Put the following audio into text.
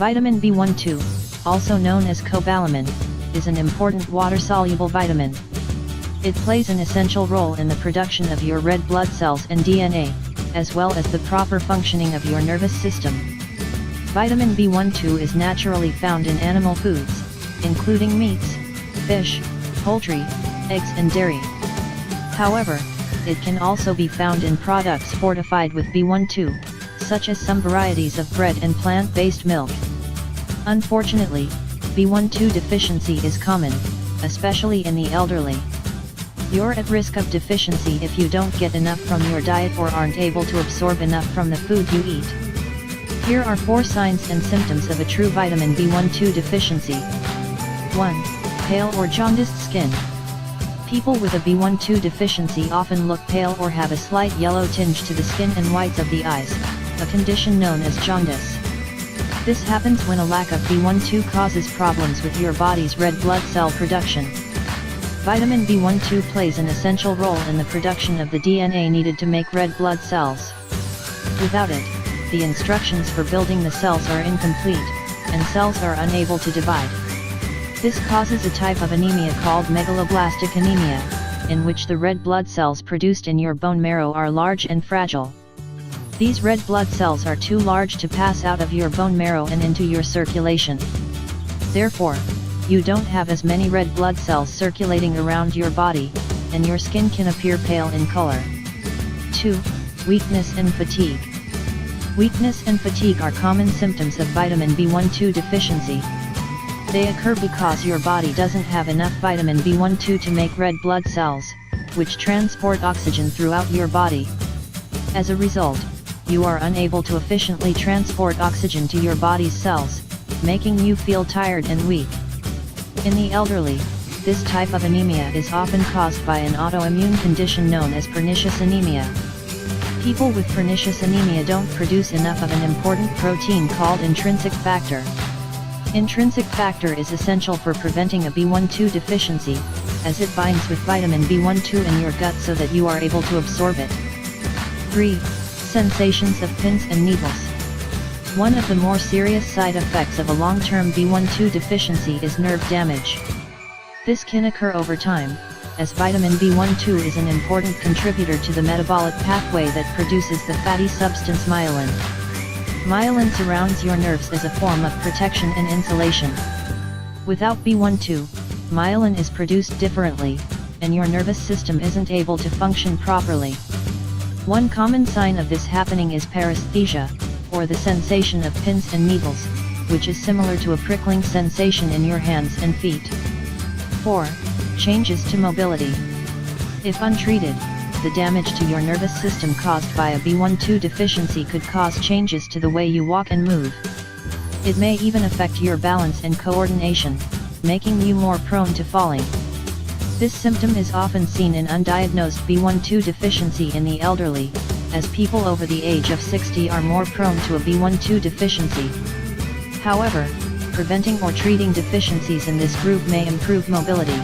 Vitamin B12, also known as cobalamin, is an important water-soluble vitamin. It plays an essential role in the production of your red blood cells and DNA, as well as the proper functioning of your nervous system. Vitamin B12 is naturally found in animal foods, including meats, fish, poultry, eggs and dairy. However, it can also be found in products fortified with B12, such as some varieties of bread and plant-based milk. Unfortunately, B12 deficiency is common, especially in the elderly. You're at risk of deficiency if you don't get enough from your diet or aren't able to absorb enough from the food you eat. Here are 4 signs and symptoms of a true vitamin B12 deficiency. 1. Pale or jaundiced skin. People with a B12 deficiency often look pale or have a slight yellow tinge to the skin and whites of the eyes, a condition known as jaundice. This happens when a lack of B12 causes problems with your body's red blood cell production. Vitamin B12 plays an essential role in the production of the DNA needed to make red blood cells. Without it, the instructions for building the cells are incomplete, and cells are unable to divide. This causes a type of anemia called megaloblastic anemia, in which the red blood cells produced in your bone marrow are large and fragile. These red blood cells are too large to pass out of your bone marrow and into your circulation. Therefore, you don't have as many red blood cells circulating around your body, and your skin can appear pale in color. 2. Weakness and fatigue. Weakness and fatigue are common symptoms of vitamin B12 deficiency. They occur because your body doesn't have enough vitamin B12 to make red blood cells, which transport oxygen throughout your body. As a result, you are unable to efficiently transport oxygen to your body's cells, making you feel tired and weak. In the elderly, this type of anemia is often caused by an autoimmune condition known as pernicious anemia. People with pernicious anemia don't produce enough of an important protein called intrinsic factor. Intrinsic factor is essential for preventing a B12 deficiency, as it binds with vitamin B12 in your gut so that you are able to absorb it. 3. Sensations of pins and needles. One of the more serious side effects of a long-term B12 deficiency is nerve damage. This can occur over time, as vitamin B12 is an important contributor to the metabolic pathway that produces the fatty substance myelin. Myelin surrounds your nerves as a form of protection and insulation. Without B12, myelin is produced differently, and your nervous system isn't able to function properly. One common sign of this happening is paresthesia, or the sensation of pins and needles, which is similar to a prickling sensation in your hands and feet. 4. Changes to mobility. If untreated, the damage to your nervous system caused by a B12 deficiency could cause changes to the way you walk and move. It may even affect your balance and coordination, making you more prone to falling. This symptom is often seen in undiagnosed B12 deficiency in the elderly, as people over the age of 60 are more prone to a B12 deficiency. However, preventing or treating deficiencies in this group may improve mobility.